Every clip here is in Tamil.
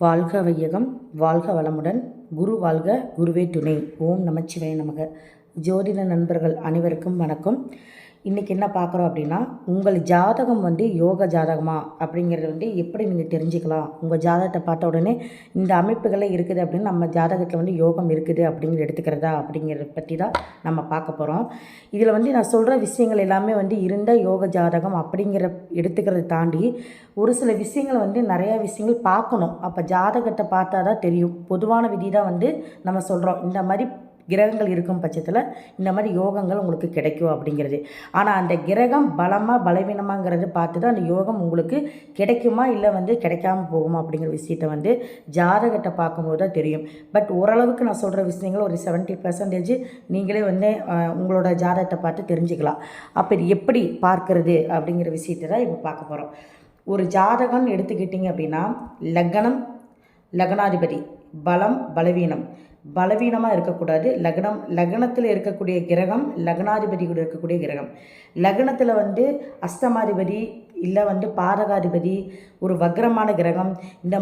வாழ்க வையகம், வாழ்க வளமுடன். குரு வாழ்க, குருவே துணை. ஓம் நமச்சிவாய நமக. ஜோதிட நண்பர்கள் அனைவருக்கும் வணக்கம். இன்றைக்கி என்ன பார்க்குறோம் அப்படின்னா, உங்கள் ஜாதகம் யோக ஜாதகமா அப்படிங்கிறது எப்படி நீங்கள் தெரிஞ்சுக்கலாம். உங்கள் ஜாதகத்தை பார்த்த உடனே இந்த அமைப்புகளே இருக்குது அப்படின்னு நம்ம ஜாதகத்தில் யோகம் இருக்குது அப்படிங்கிற எடுத்துக்கிறதா அப்படிங்கிறத பற்றி தான் நம்ம பார்க்க போகிறோம். இதில் நான் சொல்கிற விஷயங்கள் எல்லாமே இருந்த யோக ஜாதகம் அப்படிங்கிற எடுத்துக்கிறத தாண்டி ஒரு சில விஷயங்கள் நிறையா விஷயங்கள் பார்க்கணும். அப்போ ஜாதகத்தை பார்த்தா தான் தெரியும். பொதுவான விதி தான் நம்ம சொல்கிறோம். இந்த மாதிரி கிரகங்கள் இருக்கும் பட்சத்தில் இந்த மாதிரி யோகங்கள் உங்களுக்கு கிடைக்கும் அப்படிங்கிறது. ஆனால் அந்த கிரகம் பலமாக பலவீனமாங்கிறது பார்த்து தான் அந்த யோகம் உங்களுக்கு கிடைக்குமா இல்லை கிடைக்காம போகுமா அப்படிங்கிற விஷயத்தை ஜாதகத்தை பார்க்கும்போது தான் தெரியும். பட் ஓரளவுக்கு நான் சொல்கிற விஷயங்கள் ஒரு 70% நீங்களே உங்களோட ஜாதகத்தை பார்த்து தெரிஞ்சுக்கலாம். அப்போ இது எப்படி பார்க்கறது அப்படிங்கிற விஷயத்தை தான் இப்போ பார்க்க போகிறோம். ஒரு ஜாதகம்னு எடுத்துக்கிட்டிங்க அப்படின்னா, லக்னம், லக்னாதிபதி, பலம், பலவீனம். பலவீனமாக இருக்கக்கூடாது. லக்னத்தில் இருக்கக்கூடிய கிரகம், லக்னாதிபதி கூட இருக்கக்கூடிய கிரகம். லக்னத்தில் அஷ்டமாதிபதி இல்லை பாதகாதிபதி, ஒரு வக்ரமான கிரகம், இந்த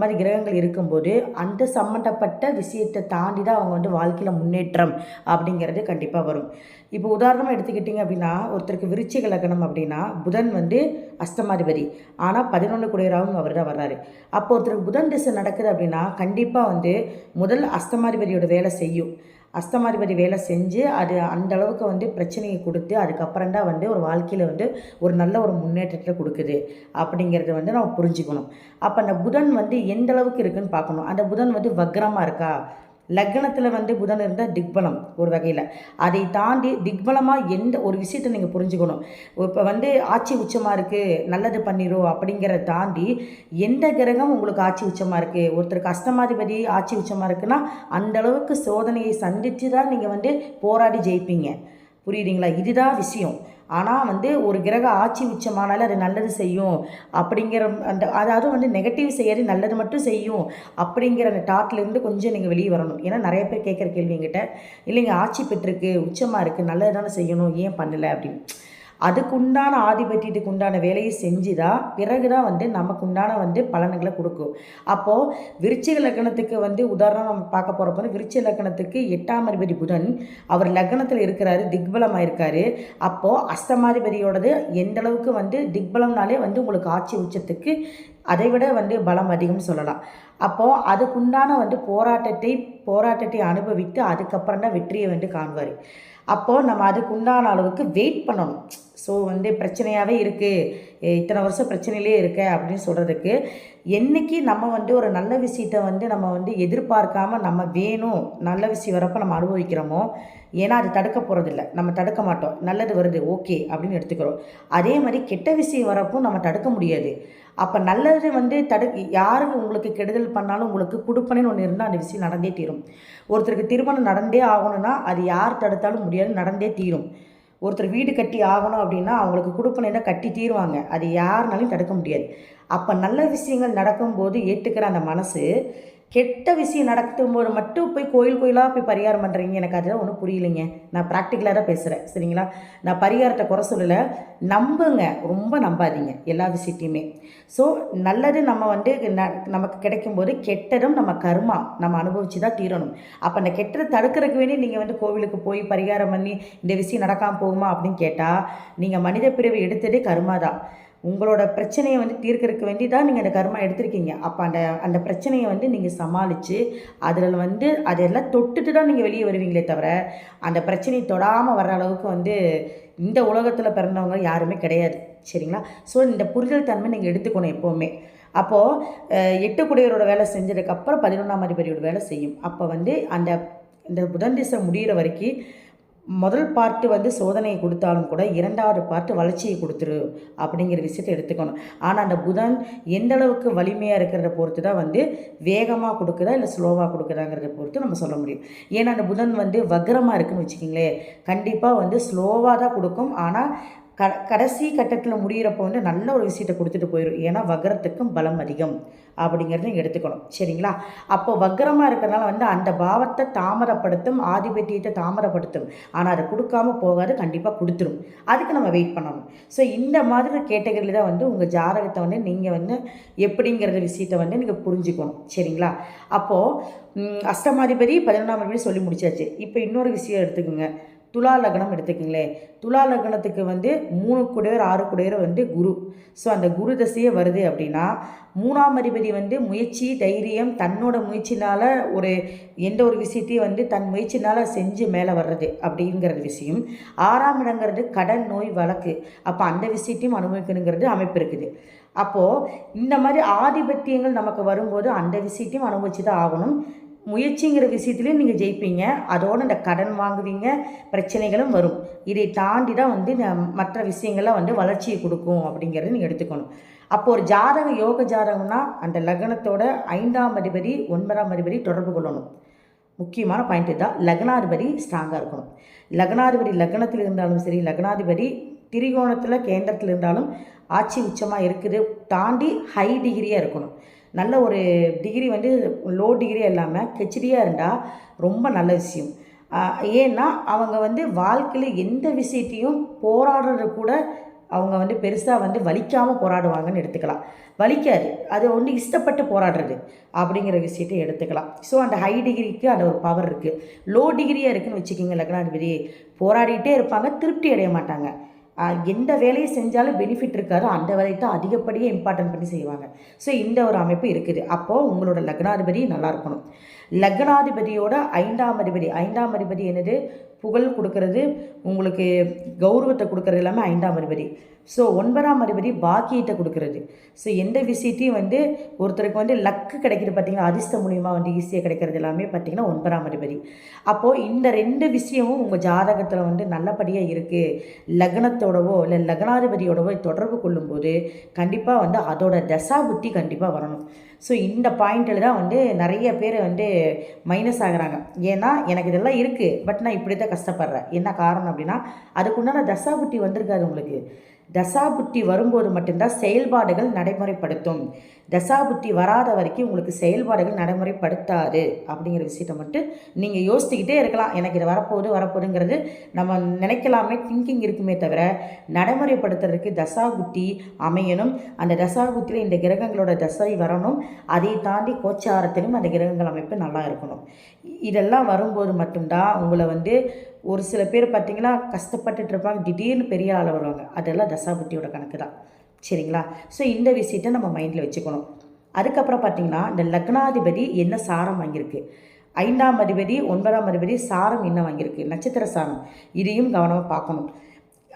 மாதிரி கிரகங்கள் இருக்கும்போது அந்த சம்மந்தப்பட்ட விஷயத்தை தாண்டி தான் அவங்க வாழ்க்கையில் முன்னேற்றம் அப்படிங்கிறது கண்டிப்பாக வரும். இப்போ உதாரணமாக எடுத்துக்கிட்டிங்க அப்படின்னா, ஒருத்தருக்கு விருச்சிக லக்னம் அப்படின்னா புதன் அஷ்டமாதிபதி, ஆனால் 11 குடையராகவும் அவர் தான் வர்றாரு. அப்போ ஒருத்தருக்கு புதன் திசை நடக்குது அப்படின்னா கண்டிப்பாக முதல் அஷ்டமாதிபதியோட வேலை செய்யும். அஷ்டமாதிபதி வேலை செஞ்சு அது அந்த அளவுக்கு பிரச்சனையை கொடுத்து அதுக்கப்புறம் தான் ஒரு வாழ்க்கையில் ஒரு நல்ல ஒரு முன்னேற்றத்தை கொடுக்குது அப்படிங்கிறத நம்ம புரிஞ்சுக்கணும். அப்போ அந்த புதன் எந்த அளவுக்கு இருக்குதுன்னு பார்க்கணும். அந்த புதன் வக்ரமாக இருக்கா, லக்னத்தில் புதன் இருந்தால் திக்பலம் ஒரு வகையில். அதை தாண்டி திக்பலமாக எந்த ஒரு விஷயத்தை நீங்கள் புரிஞ்சுக்கணும். இப்போ ஆட்சி உச்சமாக இருக்குது, நல்லது பண்ணிடும் அப்படிங்கிறத தாண்டி எந்த கிரகம் உங்களுக்கு ஆட்சி உச்சமாக இருக்குது. ஒருத்தருக்கு அஷ்டமாதிபதி ஆட்சி உச்சமாக இருக்குன்னா அந்தளவுக்கு சோதனையை சந்தித்து தான் நீங்கள் போராடி ஜெயிப்பீங்க. புரியுதுங்களா? இதுதான் விஷயம். ஆனால் ஒரு கிரக ஆட்சி உச்சமானாலும் அது நல்லது செய்யும் அப்படிங்கிற அந்த அதாவது நெகட்டிவ் செய்யறது நல்லது மட்டும் செய்யும் அப்படிங்கிற அந்த டாட்லேருந்து கொஞ்சம் நீங்கள் வெளியே வரணும். ஏன்னா நிறைய பேர் கேட்குற கேள்வி என்கிட்ட, இல்லைங்க ஆட்சி பெற்றிருக்கு, உச்சமாக இருக்குது, நல்லது தானே செய்யணும், ஏன் பண்ணலை அப்படின்னு. அதுக்குண்டான ஆதிபத்தியத்துக்கு உண்டான வேலையை செஞ்சு தான் பிறகு தான் நமக்கு உண்டான பலன்களை கொடுக்கும். அப்போது விருச்சிக லக்னத்துக்கு உதாரணம் நம்ம பார்க்க போகிறப்போ, விருச்சிக லக்னத்துக்கு 8ஆம் அதிபதி புதன் அவர் லக்னத்தில் இருக்கிறாரு, திக்பலமாக இருக்கார். அப்போது அஷ்டமாதிபதியோடது எந்த அளவுக்கு திக்பலம்னாலே உங்களுக்கு ஆட்சி உச்சத்துக்கு அதை விட பலம் அதிகம்னு சொல்லலாம். அப்போது அதுக்குண்டான போராட்டத்தை அனுபவித்து அதுக்கப்புறம் தான் வெற்றியை காண்பார். அப்போது நம்ம அதுக்குண்டான அளவுக்கு வெயிட் பண்ணணும். ஸோ பிரச்சனையாகவே இருக்குது, இத்தனை வருஷம் பிரச்சனையிலே இருக்க அப்படின்னு சொல்கிறதுக்கு என்றைக்கு நம்ம ஒரு நல்ல விஷயத்தை நம்ம எதிர்பார்க்காம நம்ம வேணும், நல்ல விஷயம் வரப்போ நம்ம அனுபவிக்கிறோமோ, ஏன்னா அது தடுக்க போகிறதில்ல, நம்ம தடுக்க மாட்டோம். நல்லது வருது ஓகே அப்படின்னு எடுத்துக்கிறோம். அதே மாதிரி கெட்ட விஷயம் வரப்போ நம்ம தடுக்க முடியாது. அப்போ நல்லது யாருக்கு உங்களுக்கு கெடுதல் பண்ணாலும் உங்களுக்கு கொடுப்பனேன்னு ஒன்று இருந்தால் அந்த விஷயம் நடந்தே தீரும். ஒருத்தருக்கு திருமணம் நடந்தே ஆகணும்னா அது யார் தடுத்தாலும் முடியாது, நடந்தே தீரும். ஒருத்தர் வீடு கட்டி ஆகணும் அப்படின்னா அவங்களுக்கு கொடுப்பனை தான் கட்டி தீருவாங்க, அது யாருனாலையும் தடுக்க முடியாது. அப்போ நல்ல விஷயங்கள் நடக்கும்போது ஏற்றுக்கிற அந்த மனசு, கெட்ட விஷயம் நடக்கும்போது மட்டும் போய் கோயிலாக போய் பரிகாரம் பண்ணுறீங்க, எனக்கு அதெல்லாம் ஒன்றும் புரியலைங்க. நான் ப்ராக்டிக்கலாக தான் பேசுகிறேன், சரிங்களா? நான் பரிகாரத்தை குறை சொல்லலை, நம்புங்க, ரொம்ப நம்பாதீங்க எல்லா விஷயத்தையுமே. ஸோ நல்லது நம்ம நமக்கு கிடைக்கும்போது கெட்டதும் நம்ம கர்மா நம்ம அனுபவித்து தான் தீரணும். அப்போ அந்த கெட்டதை தடுக்கிறதுக்கு வேண்டி நீங்கள் கோவிலுக்கு போய் பரிகாரம் பண்ணி இந்த விஷயம் நடக்காமல் போகுமா அப்படின்னு கேட்டால், நீங்கள் மனித பிறவி எடுத்ததே கர்மா தான். உங்களோட பிரச்சனையை தீர்க்கறதுக்கு வேண்டி தான் நீங்கள் அந்த கர்மா எடுத்திருக்கீங்க. அப்போ அந்த பிரச்சனையை நீங்கள் சமாளித்து அதில் அதெல்லாம் தொட்டுட்டு தான் நீங்கள் வெளியே வருவீங்களே தவிர, அந்த பிரச்சனையை தொடாமல் வர்ற அளவுக்கு இந்த உலகத்தில் பிறந்தவங்க யாருமே கிடையாது, சரிங்களா? ஸோ இந்த புரிதல் தன்மை நீங்கள் எடுத்துக்கணும் எப்போவுமே. அப்போது 8 குடையரோட வேலை செஞ்சதுக்கப்புறம் 11ஆம் அதிபதியோட வேலை செய்யும். அப்போ இந்த புதன் திசை முடிகிற வரைக்கும் முதல் பார்ட்டு சோதனையை கொடுத்தாலும் கூட 2வது பார்ட்டு வளர்ச்சியை கொடுத்துரு அப்படிங்கிற விஷயத்தை எடுத்துக்கணும். ஆனால் அந்த புதன் எந்த அளவுக்கு வலிமையாக இருக்கிறத பொறுத்து தான் வேகமாக கொடுக்குதா இல்லை ஸ்லோவாக கொடுக்குதாங்கிறத பொறுத்து நம்ம சொல்ல முடியும். ஏன்னா அந்த புதன் வக்ரமாக இருக்குதுன்னு வச்சுக்கிங்களேன், கண்டிப்பாக ஸ்லோவாக தான் கொடுக்கும். ஆனால் கடைசி கட்டத்தில் முடிகிறப்போ வந்து நல்ல ஒரு விஷயத்தை கொடுத்துட்டு போயிடும். ஏன்னா வக்ரத்துக்கும் பலம் அதிகம் அப்படிங்கிறத எடுத்துக்கணும். சரிங்களா? அப்போ வக்ரமாக இருக்கிறனால வந்து அந்த பாவத்தை தாமதப்படுத்தும், ஆதிபத்தியத்தை தாமதப்படுத்தும். ஆனால் அதை கொடுக்காம போகாது, கண்டிப்பாக கொடுத்துரும். அதுக்கு நம்ம வெயிட் பண்ணணும். ஸோ இந்த மாதிரி கேட்டகரியில் தான் வந்து உங்கள் ஜாதகத்தை வந்து நீங்கள் வந்து எப்படிங்கிறத விஷயத்தை வந்து நீங்கள் புரிஞ்சுக்கணும். சரிங்களா? அப்போது அஷ்டமாதிபதி 11ஆம் அதிபதி சொல்லி முடிச்சாச்சு. இப்போ இன்னொரு விஷயம் எடுத்துக்கோங்க. துலா லக்னம் எடுத்துக்கிங்களேன். துலா லக்னத்துக்கு வந்து 3 குடையர் 6 குடையர் வந்து குரு. ஸோ அந்த குரு தசையே வருது அப்படின்னா 3ஆம் அதிபதி வந்து முயற்சி, தைரியம், தன்னோட முயற்சினால் எந்த ஒரு விஷயத்தையும் வந்து தன் முயற்சினால் செஞ்சு மேலே வர்றது அப்படிங்கிறது விஷயம். 6ஆம் இடங்கிறது கடன், நோய், வழக்கு. அப்போ அந்த விஷயத்தையும் அனுபவிக்கணுங்கிறது அமைப்பு இருக்குது. அப்போது இந்த மாதிரி ஆதிபத்தியங்கள் நமக்கு வரும்போது அந்த விஷயத்தையும் அனுபவிச்சு தான் ஆகணும். முயற்சிங்கிற விஷயத்துலையும் நீங்கள் ஜெயிப்பீங்க, அதோடு இந்த கடன் வாங்குவீங்க, பிரச்சனைகளும் வரும். இதை தாண்டி தான் வந்து மற்ற விஷயங்கள்லாம் வந்து வளர்ச்சியை கொடுக்கும் அப்படிங்கிறத நீங்கள் எடுத்துக்கணும். அப்போது ஒரு ஜாதகம் யோக ஜாதகம்னா அந்த லக்னத்தோட 5ஆம் அதிபதி 9ஆம் அதிபதி தொடர்பு கொள்ளணும். முக்கியமான பாயிண்ட் தான். லக்னாதிபதி ஸ்ட்ராங்காக இருக்கணும். லக்னாதிபதி லக்னத்தில் இருந்தாலும் சரி, லக்னாதிபதி திரிகோணத்தில் கேந்திரத்தில் இருந்தாலும் ஆட்சி உச்சமாக இருக்குது தாண்டி ஹை டிகிரியாக இருக்கணும். நல்ல ஒரு டிகிரி வந்து லோ டிகிரியாக இல்லாமல் ஹெச்டியாக இருந்தால் ரொம்ப நல்ல விஷயம். ஏன்னா அவங்க வந்து வாழ்க்கையில் எந்த விஷயத்தையும் போராடுறது கூட அவங்க வந்து பெருசாக வந்து வலிக்காமல் போராடுவாங்கன்னு எடுத்துக்கலாம். வலிக்காது, அது ஒன்று இஷ்டப்பட்டு போராடுறது அப்படிங்கிற விஷயத்தை எடுத்துக்கலாம். ஸோ அந்த ஹை டிகிரிக்கு அந்த ஒரு பவர் இருக்குது. லோ டிகிரியாக இருக்குதுன்னு வச்சுக்கிங்க லக்னாதிபதி, போராடிட்டே இருப்பாங்க, திருப்தி அடைய மாட்டாங்க. எந்த வேலையை செஞ்சாலும் பெனிஃபிட் இருக்காதோ அந்த வேலையை தான் அதிகப்படியாக இம்பார்ட்டன்ட் பண்ணி செய்வாங்க. ஸோ இந்த ஒரு அமைப்பு இருக்குது. அப்போது உங்களோட லக்னாதிபதி நல்லா இருக்கணும். லக்னாதிபதியோட 5ஆம் அதிபதி, 5ஆம் அதிபதி என்னது? புகழ் கொடுக்கறது, உங்களுக்கு கௌரவத்தை கொடுக்கறது எல்லாமே 5ஆம் அதிபதி. ஸோ 9ஆம் அதிபதி பாக்கியத்தை கொடுக்கறது. ஸோ எந்த விஷயத்தையும் வந்து ஒருத்தருக்கு வந்து லக்கு கிடைக்கிது பார்த்திங்கன்னா, அதிர்ஷ்டம் மூலியமாக வந்து ஈஸியாக கிடைக்கிறது எல்லாமே பார்த்திங்கன்னா 9ஆம் அதிபதி. அப்போது இந்த 2 விஷயமும் உங்கள் ஜாதகத்தில் வந்து நல்லபடியாக இருக்குது. லக்னத்தோடவோ இல்லை லக்னாதிபதியோடவோ தொடர்பு கொள்ளும்போது கண்டிப்பாக வந்து அதோட தசா புத்தி கண்டிப்பாக வரணும். ஸோ இந்த பாயிண்டில் தான் வந்து நிறைய பேர் வந்து மைனஸ் ஆகிறாங்க. ஏன்னா எனக்கு இதெல்லாம் இருக்குது, பட் நான் இப்படி தான் கஷ்டப்படுறேன். என்ன காரணம் அப்படின்னா, அதுக்குண்டான தசா புத்தி வந்திருக்காது உங்களுக்கு. தசாபுத்தி வரும்போது மட்டும்தான் செயல்பாடுகள் நடைமுறைப்படுத்தும். தசாபுத்தி வராத வரைக்கும் உங்களுக்கு செயல்பாடுகள் நடைமுறைப்படுத்தாது அப்படிங்கிற விஷயத்தை மட்டும் நீங்கள் யோசிச்சுக்கிட்டே இருக்கலாம். எனக்கு இது வரப்போகுதுங்கிறது நம்ம நினைக்கலாமே, திங்கிங் இருக்குமே தவிர நடைமுறைப்படுத்துறதுக்கு தசாபுத்தி அமையணும். அந்த தசாபுத்தியில் இந்த கிரகங்களோட தசை வரணும். அதை தாண்டி கோச்சாரத்திலும் அந்த கிரகங்கள் அமைப்பு நல்லா இருக்கணும். இதெல்லாம் வரும்போது மட்டும்தான் உங்களை வந்து ஒரு சில பேர் பார்த்திங்கன்னா கஷ்டப்பட்டுட்டு இருப்பாங்க, திடீர்னு பெரிய ஆள் வருவாங்க. அதெல்லாம் தசாபுத்தியோட கணக்கு தான். சரிங்களா? ஸோ இந்த விஷயத்தை நம்ம மைண்டில் வச்சுக்கணும். அதுக்கப்புறம் பார்த்திங்கன்னா இந்த லக்னாதிபதி என்ன சாரம் வாங்கியிருக்கு, 5ஆம் அதிபதி 9ஆம் அதிபதி சாரம் என்ன வாங்கியிருக்கு, நட்சத்திர சாரம், இதையும் கவனமாக பார்க்கணும்.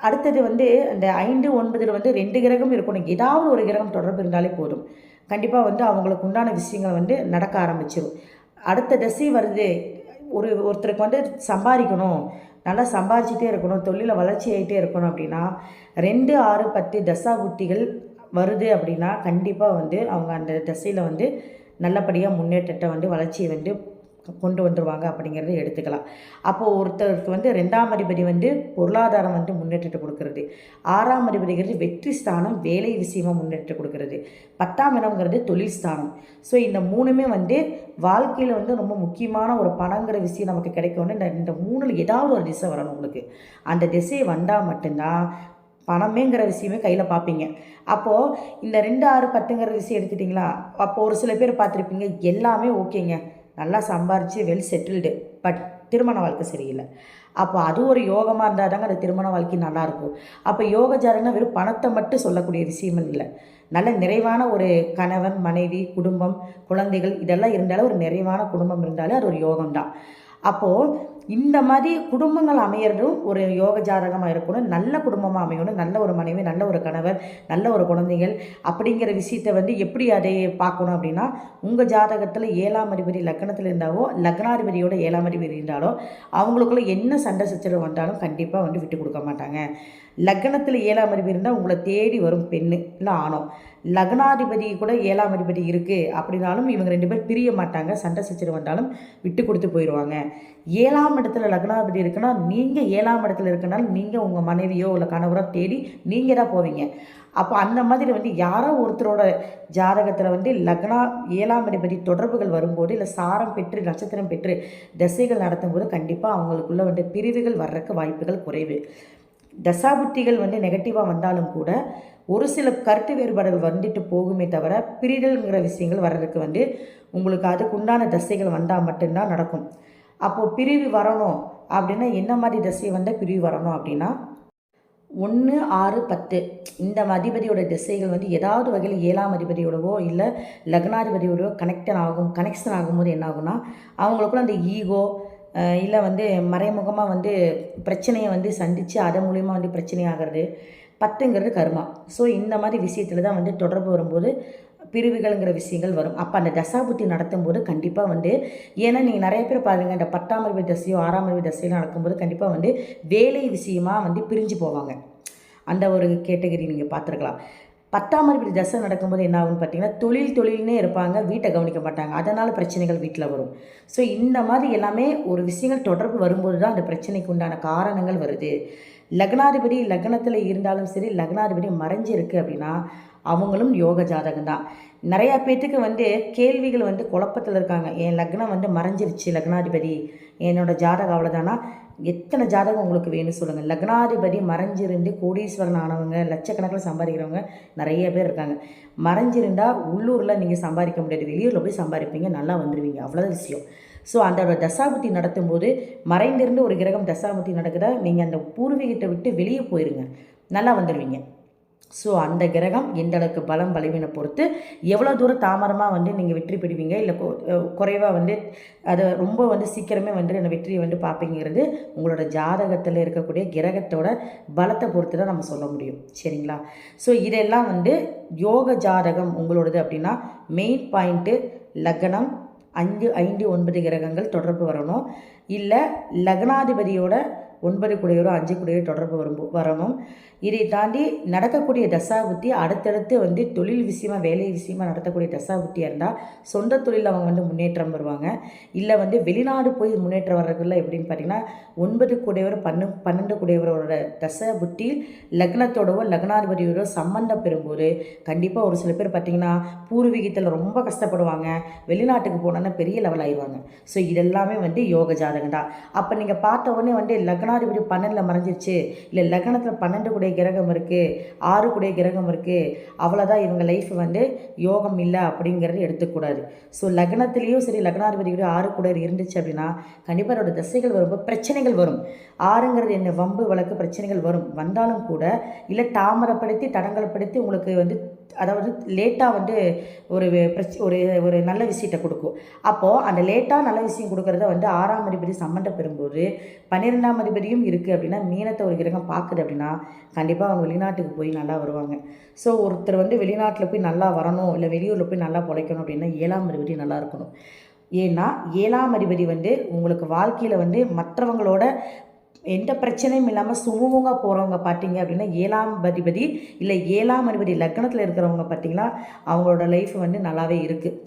அடுத்தது வந்து இந்த 5, 9 வந்து 2 கிரகம் இருக்கணும். ஏதாவது ஒரு கிரகம் தொடர்பு இருந்தாலே போதும், கண்டிப்பாக வந்து அவங்களுக்கு உண்டான விஷயங்கள் வந்து நடக்க ஆரம்பிச்சிடும். அடுத்த திசை வருது, ஒருத்தருக்கு வந்து சம்பாதிக்கணும், நல்லா சம்பாதிச்சிட்டே இருக்கணும், தொழிலில் வளர்ச்சி ஆகிட்டே இருக்கணும் அப்படின்னா 2, 6, 10 தசா புத்திகள் வருது அப்படின்னா கண்டிப்பாக வந்து அவங்க அந்த திசையில் வந்து நல்லபடியாக முன்னேற்றத்தை வந்து வளர்ச்சியை வந்து கொண்டு வந்துடுவாங்க அப்படிங்கிறத எடுத்துக்கலாம். அப்போது ஒருத்தருக்கு வந்து 2ஆம் அதிபதி வந்து பொருளாதாரம் வந்து முன்னேற்றத்தை கொடுக்கறது, 6ஆம் அதிபதிங்கிறது வெற்றி ஸ்தானம், வேலை விஷயமாக முன்னேற்றத்தை கொடுக்கறது, 10ஆம் இடம்ங்கிறது தொழில் ஸ்தானம். ஸோ இந்த 3மே வந்து வாழ்க்கையில் வந்து ரொம்ப முக்கியமான ஒரு பணங்கிற விஷயம் நமக்கு கிடைக்கணும்னு இந்த 3ல் ஏதாவது ஒரு திசை வரணும் உங்களுக்கு. அந்த திசை வந்தால் மட்டும்தான் பணமேங்கிற விஷயமே கையில் பார்ப்பீங்க. அப்போது இந்த 2, 6, 10ங்கிற விஷயம் எடுத்துட்டிங்களா, அப்போது ஒரு சில பேர் பார்த்துருப்பீங்க எல்லாமே ஓகேங்க, நல்லா சம்பாரித்து வெல் செட்டில்டு, பட் திருமண வாழ்க்கை சரியில்லை. அப்போ அது ஒரு யோகமாக இருந்தால் தாங்க அந்த திருமண வாழ்க்கை நல்லாயிருக்கும். அப்போ யோக ஜாதகம்னா வெறும் பணத்தை மட்டும் சொல்லக்கூடிய விஷயம் இல்லை. நல்ல நிறைவான ஒரு கணவன், மனைவி, குடும்பம், குழந்தைகள் இதெல்லாம் இருந்தாலும் ஒரு நிறைவான குடும்பம் இருந்தாலே அது ஒரு யோகம்தான். அப்போது இந்த மாதிரி குடும்பங்கள் அமையிறதும் ஒரு யோக ஜாதகமாக இருக்கணும். நல்ல குடும்பமாக அமையணும், நல்ல ஒரு மனைவி, நல்ல ஒரு கணவர், நல்ல ஒரு குழந்தைகள் அப்படிங்கிற விஷயத்தை வந்து எப்படி அதை பார்க்கணும் அப்படின்னா, உங்கள் ஜாதகத்தில் 7ஆம் அதிபதி லக்னத்தில் இருந்தாவோ, லக்னாதிபதியோட 7ஆம் அதிபதி இருந்தாலோ அவங்களுக்குள்ள என்ன சண்டை சச்சரவு வந்தாலும் கண்டிப்பாக வந்து விட்டு கொடுக்க மாட்டாங்க. லக்னத்தில் 7ஆம் அதிபதி இருந்தால் உங்களை தேடி வரும் பெண்ணு இல்லை ஆணோ. லக்னாதிபதி கூட 7ஆம் அதிபதி இருக்குது அப்படின்னாலும் இவங்க 2 பேர் பிரிய மாட்டாங்க. சண்டை சச்சரவு வந்தாலும் விட்டு கொடுத்து போயிடுவாங்க. 7ஆம் இடத்துல லக்னாதிபதி இருக்குன்னா நீங்கள் 7ஆம் இடத்துல இருக்கனாலும் நீங்கள் உங்கள் மனைவியோ இல்லை கணவரோ தேடி நீங்கள் தான் போவீங்க. அப்போ அந்த மாதிரி யாரோ ஒருத்தரோட ஜாதகத்தில் லக்னா 7ஆம் அதிபதி தொடர்புகள் வரும்போது இல்லை சாரம் பெற்று நட்சத்திரம் பெற்று திசைகள் நடத்தும்போது கண்டிப்பாக அவங்களுக்குள்ள பிரிவுகள் வர்றதுக்கு வாய்ப்புகள் குறைவு. தசாபுத்திகள் நெகட்டிவாக வந்தாலும் கூட ஒரு சில கருத்து வேறுபாடுகள் வந்துட்டு போகுமே தவிர பிரிதல்ங்கிற விஷயங்கள் வர்றதுக்கு உங்களுக்கு அதுக்குண்டான தசைகள் வந்தால் மட்டும்தான் நடக்கும். அப்போது பிரிவு வரணும் அப்படின்னா என்ன மாதிரி தசை வந்தால் பிரிவு வரணும் அப்படின்னா 1, 6, 10 இந்த அதிபதியோட திசைகள் ஏதாவது வகையில் 7ஆம் அதிபதியோடவோ இல்லை லக்னாதிபதியோடவோ கனெக்ஷன் ஆகும்போது என்ன ஆகும்னா அவங்களுக்குள்ள அந்த ஈகோ இல்லை மறைமுகமாக பிரச்சனையை சந்தித்து அதன் மூலிமா பிரச்சனை ஆகிறது. 10ங்கிறது கர்மா. ஸோ இந்த மாதிரி விஷயத்தில் தான் தொடர்பு வரும்போது பிரிவுகள்ங்கிற விஷயங்கள் வரும். அப்போ அந்த தசாபுத்தி நடத்தும் போது கண்டிப்பாக ஏன்னா நீங்கள் நிறைய பேர் பாருங்கள், இந்த 10ஆம் அதிபதி தசையோ 6ஆம் அதிபதி தசையோ நடக்கும்போது கண்டிப்பாக வேலை விஷயமாக பிரிஞ்சு போவாங்க. அந்த ஒரு கேட்டகரி நீங்கள் பார்த்துருக்கலாம். 10ஆம் அதிபதி தசை நடக்கும்போது என்ன ஆகுன்னு பார்த்தீங்கன்னா தொழில்னே இருப்பாங்க, வீட்டை கவனிக்க மாட்டாங்க. அதனால் பிரச்சனைகள் வீட்டில் வரும். ஸோ இந்த மாதிரி எல்லாமே ஒரு விஷயங்கள் தொடர்பு வரும்போது தான் அந்த பிரச்சனைக்கு உண்டான காரணங்கள் வருது. லக்னாதிபதி லக்னத்தில் இருந்தாலும் சரி, லக்னாதிபதி மறைஞ்சிருக்கு அப்படின்னா அவங்களும் யோக ஜாதகம் தான். நிறையா பேர்த்துக்கு கேள்விகள் குழப்பத்தில் இருக்காங்க. என் லக்னம் மறைஞ்சிருச்சு, லக்னாதிபதி என்னோடய ஜாதகம் அவ்வளோதானா? எத்தனை ஜாதகம் உங்களுக்கு வேணும்னு சொல்லுங்கள். லக்னாதிபதி மறைஞ்சிருந்து கோடீஸ்வரன் ஆனவங்க, லட்சக்கணக்கில் சம்பாதிக்கிறவங்க நிறைய பேர் இருக்காங்க. மறைஞ்சிருந்தால் உள்ளூரில் நீங்கள் சம்பாதிக்க முடியாது, வெளியூரில் போய் சம்பாதிப்பீங்க, நல்லா வந்துடுவீங்க, அவ்வளோதான் விஷயம். ஸோ அந்த தசாபுத்தி நடத்தும்போது மறைந்திருந்து ஒரு கிரகம் தசாபுத்தி நடக்குதா, நீங்கள் அந்த பூர்வீகத்தை விட்டு வெளியே போயிருங்க, நல்லா வந்துடுவீங்க. ஸோ அந்த கிரகம் எந்த அளவுக்கு பலம் பலவீனை பொறுத்து எவ்வளோ தூரம் தாமரமாக நீங்கள் வெற்றி பெறுவீங்க, இல்லை குறைவாக அதை ரொம்ப சீக்கிரமே அந்த வெற்றியை பார்ப்பீங்கிறது உங்களோட ஜாதகத்தில் இருக்கக்கூடிய கிரகத்தோட பலத்தை பொறுத்து தான் நம்ம சொல்ல முடியும். சரிங்களா? ஸோ இதெல்லாம் யோக ஜாதகம் உங்களோடது அப்படின்னா மெயின் பாயிண்ட்டு லக்னம் 5, 9 கிரகங்கள் தொடர்பு வரணும். இல்லை லக்னாதிபதியோட 9 கூடையவரோ 5 கூடையவரோ தொடர்பு வரணும். இதை தாண்டி நடக்கக்கூடிய தசாபுத்தி அடுத்தடுத்து தொழில் விஷயமா வேலை விஷயமா நடத்தக்கூடிய தசாபுத்தியாக இருந்தால் சொந்த தொழில் அவங்க முன்னேற்றம் வருவாங்க. இல்லை வெளிநாடு போய் முன்னேற்றம் வர்றதுக்குள்ள எப்படின்னு பார்த்தீங்கன்னா 9 கூடையவர் 12 கூடையவரோட தசாபுத்தி லக்னத்தோடவோ லக்னாதிபதியோட சம்மந்தம் பெறும்போது கண்டிப்பாக ஒரு சில பேர் பார்த்திங்கன்னா பூர்வீகத்தில் ரொம்ப கஷ்டப்படுவாங்க, வெளிநாட்டுக்கு போனோன்னா பெரிய லெவல் ஆயிடுவாங்க. ஸோ இதெல்லாமே யோக ஜாதகம் தான். அப்போ நீங்கள் பார்த்த உடனே லக்னாதிபதி 12ல் மறைஞ்சிருச்சு, இல்லை லக்னத்தில் 12 கூடிய கிரகம் இருக்குது, 6 கூடிய கிரகம் இருக்குது, அவ்வளோதான் இவங்க லைஃப் யோகம் இல்லை அப்படிங்கிறது எடுத்துக்கூடாது. ஸோ லக்னத்துலேயும் சரி லக்னாதிபதியோட 6 கூட இருந்துச்சு அப்படின்னா கண்டிப்பாக அதோட திசைகள் வரும்போது பிரச்சனைகள் வரும். 6ங்கிறது என்ன வம்பு வழக்கு பிரச்சனைகள் வந்தாலும் கூட இல்லை தாமரப்படுத்தி தடங்கல்படுத்தி உங்களுக்கு அதாவது லேட்டாக ஒரு ஒரு நல்ல விஷயத்தை கொடுக்கும். அப்போது அந்த லேட்டாக நல்ல விஷயம் கொடுக்குறத 6ஆம் அதிபதி சம்மந்தம் பெறும்போது 12ஆம் அதிபதியும் இருக்குது அப்படின்னா மீனத்தை ஒரு கிரகம் பார்க்குது அப்படின்னா கண்டிப்பாக அவங்க வெளிநாட்டுக்கு போய் நல்லா வருவாங்க. ஸோ ஒருத்தர் வெளிநாட்டில் போய் நல்லா வரணும், இல்லை வெளியூரில் போய் நல்லா பிழைக்கணும் அப்படின்னா 7ஆம் அதிபதி நல்லா இருக்கணும். ஏன்னா 7ஆம் அதிபதி உங்களுக்கு வாழ்க்கையில் மற்றவங்களோட எந்த பிரச்சனையும் இல்லாமல் சுமூகமாக போகிறவங்க பார்த்தீங்க அப்படின்னா 7ஆம் அதிபதி இல்லை 7ஆம் அதிபதி லக்னத்தில் இருக்கிறவங்க பார்த்திங்கன்னா அவங்களோட லைஃப் நல்லாவே இருக்குது.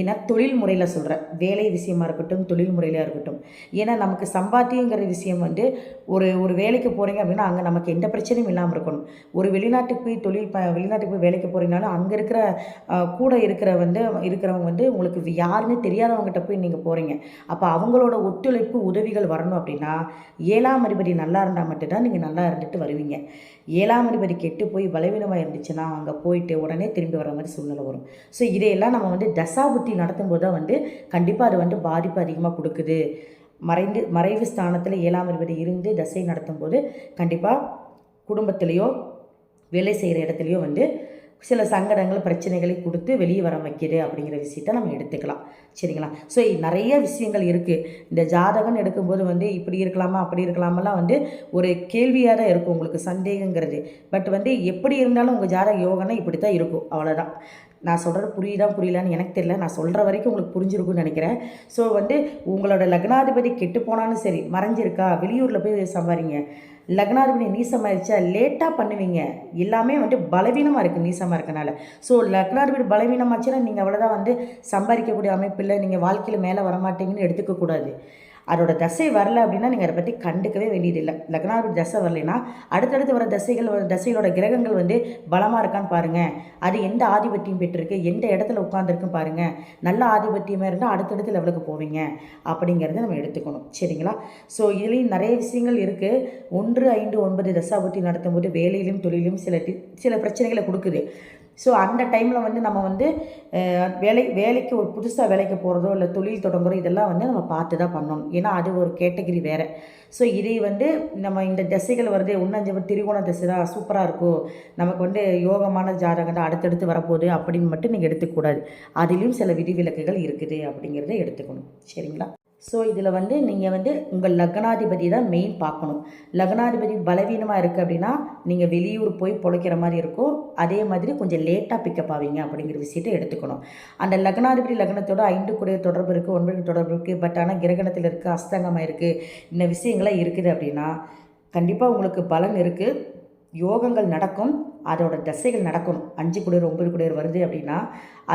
ஏன்னா தொழில் முறையில் சொல்கிறேன், வேலை விஷயமா இருக்கட்டும், தொழில் முறையிலாக இருக்கட்டும். ஏன்னா நமக்கு சம்பாத்தியங்கிற விஷயம் ஒரு வேலைக்கு போகிறீங்க அப்படின்னா அங்கே நமக்கு எந்த பிரச்சனையும் இல்லாமல் இருக்கணும். ஒரு வெளிநாட்டுக்கு போய் வெளிநாட்டுக்கு போய் வேலைக்கு போகிறீங்கனாலும் அங்கே இருக்கிற கூட இருக்கிறவங்க உங்களுக்கு யாருன்னு தெரியாதவங்ககிட்ட போய் நீங்கள் போகிறீங்க. அப்போ அவங்களோட ஒத்துழைப்பு உதவிகள் வரணும் அப்படின்னா 7ஆம் அதிபதி நல்லா இருந்தால் மட்டும்தான் நீங்கள் நல்லா இருந்துட்டு வருவீங்க. 7ஆம் அதிபதி கெட்டு போய் பலவீனமாக இருந்துச்சுன்னா அங்கே போயிட்டு உடனே திரும்பி வர மாதிரி சூழ்நிலை வரும். ஸோ இதையெல்லாம் நம்ம தசாபுத்தி நடத்தும்போது தான் கண்டிப்பாக அது பாதிப்பு அதிகமாக கொடுக்குது. மறைவு ஸ்தானத்தில் 7ஆம் அதிபதி இருந்து தசை நடத்தும்போது கண்டிப்பாக குடும்பத்திலையோ வேலை செய்கிற இடத்துலையோ சில சங்கடங்கள் பிரச்சனைகளை கொடுத்து வெளியே வர வைக்கிது அப்படிங்கிற விஷயத்த நம்ம எடுத்துக்கலாம். சரிங்களா? ஸோ நிறைய விஷயங்கள் இருக்குது. இந்த ஜாதகம் எடுக்கும்போது இப்படி இருக்கலாமா அப்படி இருக்கலாமெல்லாம் ஒரு கேள்வியாக தான் இருக்கும் உங்களுக்கு சந்தேகங்கிறது. பட் எப்படி இருந்தாலும் உங்கள் ஜாதக யோகம்னா இப்படி தான் இருக்கும், அவ்வளோதான். நான் சொல்கிறது புரியலான்னு எனக்கு தெரியல, நான் சொல்கிற வரைக்கும் உங்களுக்கு புரிஞ்சிருக்குன்னு நினைக்கிறேன். ஸோ உங்களோட லக்னாதிபதி கெட்டு போனாலும் சரி, மறைஞ்சிருக்கா, வெளியூரில் போய் சம்பாதிங்க, லக்னாதிபதி நீசமாகிடுச்சா லேட்டாக பண்ணுவீங்க. எல்லாமே வந்து பலவீனமாக இருக்குது நீசமாக இருக்கனால. ஸோ லக்னாதிபதி பலவீனமாச்சுன்னா நீங்கள் அவ்வளோதான் வந்து சம்பாதிக்கக்கூடிய அமைப்பில் நீங்கள் வாழ்க்கையில் மேலே வரமாட்டீங்கன்னு எடுத்துக்கக்கூடாது. அதோட தசை வரல அப்படின்னா நீங்கள் அதை பற்றி கண்டுக்கவே வேண்டியதில்லை. லக்னாதிபதி தசை வரலைன்னா அடுத்தடுத்து வர தசைகளோட கிரகங்கள் வந்து பலமாக இருக்கான்னு பாருங்கள். அது எந்த ஆதிபத்தியம் பெற்றிருக்கு, எந்த இடத்துல உட்காந்துருக்குன்னு பாருங்கள். நல்ல ஆதிபத்தியமாக இருந்தால் அடுத்தடுத்து லெவலுக்கு போவீங்க அப்படிங்கிறத நம்ம எடுத்துக்கணும். சரிங்களா? ஸோ இதுலேயும் நிறைய விஷயங்கள் இருக்குது. 1, 5, 9 தசாபுத்தி நடத்தும் போது வேலையிலும் தொழிலும் சில பிரச்சனைகளை கொடுக்குது. ஸோ அந்த டைமில் வந்து நம்ம வந்து வேலைக்கு ஒரு புதுசாக வேலைக்கு போகிறதோ இல்லை தொழில் தொடங்குறோம், இதெல்லாம் வந்து நம்ம பார்த்து தான் பண்ணணும். ஏன்னா அது ஒரு கேட்டகிரி வேறு. ஸோ இதை வந்து நம்ம இந்த திசைகள் வருது, இன்னும் திரிகோண திசை தான் சூப்பராக இருக்கும், நமக்கு வந்து யோகமான ஜாதகம் தான் அடுத்தடுத்து வரப்போகுது அப்படின்னு மட்டும் நீங்கள் எடுத்துக்கூடாது. அதிலையும் சில விதிவிலக்குகள் இருக்குது அப்படிங்கிறத எடுத்துக்கணும். சரிங்களா? ஸோ இதில் வந்து நீங்கள் வந்து உங்கள் லக்னாதிபதி தான் மெயின் பார்க்கணும். லக்னாதிபதி பலவீனமாக இருக்குது அப்படின்னா நீங்கள் வெளியூர் போய் பொழைக்கிற மாதிரி இருக்கும். அதே மாதிரி கொஞ்சம் லேட்டாக பிக்கப் ஆவீங்க அப்படிங்கிற விஷயத்தை எடுத்துக்கணும். அந்த லக்னாதிபதி லக்னத்தோட 5 கூட தொடர்பு இருக்குது, 9 தொடர்பு இருக்குது. பட் ஆனால் கிரகணத்தில் இருக்குது, அஸ்தங்கமாக இருக்குது, இந்த விஷயங்கள்லாம் இருக்குது அப்படின்னா கண்டிப்பாக உங்களுக்கு பலன் இருக்குது, யோகங்கள் நடக்கும், அதோட தசைகள் நடக்கணும். 5 குடையர் 9 குடையர் வருது அப்படின்னா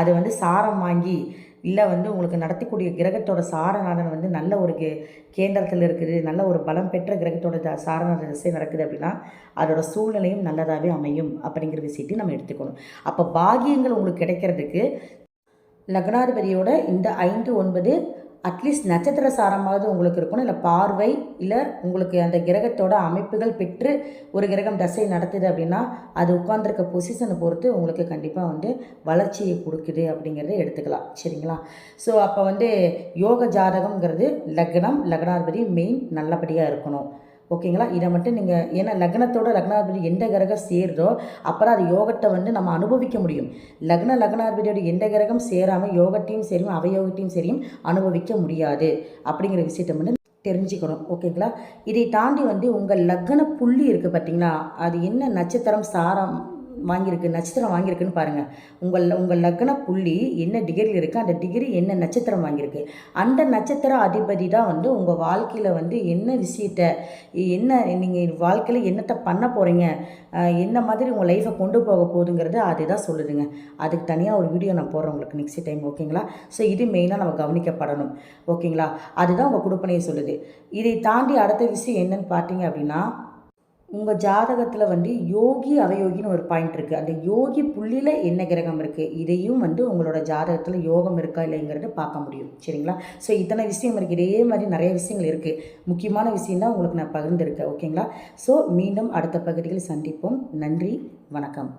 அது வந்து சாரம் வாங்கி இல்லை வந்து உங்களுக்கு நடத்தக்கூடிய கிரகத்தோட சாரநாதன் வந்து நல்ல ஒரு கேந்திரத்தில் இருக்குது, நல்ல ஒரு பலம் பெற்ற கிரகத்தோட சாரநாத திசை நடக்குது அப்படின்னா அதோட சூழ்நிலையும் நல்லதாகவே அமையும் அப்படிங்கிற விஷயத்தையும் நம்ம எடுத்துக்கணும். அப்போ பாகியங்கள் உங்களுக்கு கிடைக்கிறதுக்கு லக்னாதிபதியோட இந்த 5, 9 அட்லீஸ்ட் நட்சத்திர சாரமாவது உங்களுக்கு இருக்கணும். இல்லை பார்வை, இல்லை உங்களுக்கு அந்த கிரகத்தோட அமைப்புகள் பெற்று ஒரு கிரகம் தசை நடத்துது அப்படின்னா அது உட்கார்ந்துருக்க பொசிஷனை பொறுத்து உங்களுக்கு கண்டிப்பாக வந்து வளர்ச்சியை கொடுக்குது அப்படிங்கிறத எடுத்துக்கலாம். சரிங்களா? ஸோ அப்போ வந்து யோக ஜாதகம்ங்கிறது லக்னாதிபதி மெயின் நல்லபடியாக இருக்கணும். ஓகேங்களா? இதை மட்டும் நீங்கள், ஏன்னா லக்னாதிபதி எந்த கிரகம் சேருதோ அப்புறம் அது யோகத்தை வந்து நம்ம அனுபவிக்க முடியும். லக்னாதிபதியோட எந்த கிரகம் சேராமல் யோகத்தையும் சரியும் அவயோகத்தையும் சரியும் அனுபவிக்க முடியாது அப்படிங்கிற விஷயத்தை வந்து தெரிஞ்சுக்கணும். ஓகேங்களா? இதை தாண்டி வந்து உங்கள் லக்ன புள்ளி இருக்குது பார்த்தீங்களா, அது என்ன நட்சத்திரம் சாரம் வாங்கியிருக்கு, நட்சத்திரம் வாங்கியிருக்குன்னு பாருங்கள். உங்கள் லக்ன புள்ளி என்ன டிகிரியில் இருக்குது, அந்த டிகிரி என்ன நட்சத்திரம் வாங்கியிருக்கு, அந்த நட்சத்திர அதிபதி தான் வந்து உங்கள் வாழ்க்கையில் வந்து என்ன விஷயத்தை, என்ன நீங்கள் வாழ்க்கையில் என்னத்தை பண்ண போகிறீங்க, என்ன மாதிரி உங்கள் லைஃப்பை கொண்டு போக போகுதுங்கிறது அதுதான் சொல்லுதுங்க. அதுக்கு தனியாக ஒரு வீடியோ நான் போடுறேன் உங்களுக்கு நெக்ஸ்ட் டைம். ஓகேங்களா? ஸோ இது மெயினாக நம்ம கவனிக்கப்படணும். ஓகேங்களா? அதுதான் உங்கள் கொடுப்பனையை சொல்லுது. இதை தாண்டி அடுத்த விஷயம் என்னன்னு பார்த்தீங்க அப்படின்னா, உங்கள் ஜாதகத்தில் வந்து யோகி அவயோகின்னு ஒரு பாயிண்ட் இருக்குது. அந்த யோகி புள்ளியில் என்ன கிரகம் இருக்குது, இதையும் வந்து உங்களோட ஜாதகத்தில் யோகம் இருக்கா இல்லைங்கிறத பார்க்க முடியும். சரிங்களா? ஸோ இத்தனை விஷயம் இருக்குது. இதே மாதிரி நிறைய விஷயங்கள் இருக்குது. முக்கியமான விஷயம் தான் உங்களுக்கு நான் பகிர்ந்துருக்கேன். ஓகேங்களா? ஸோ மீண்டும் அடுத்த பகுதியில் சந்திப்போம். நன்றி, வணக்கம்.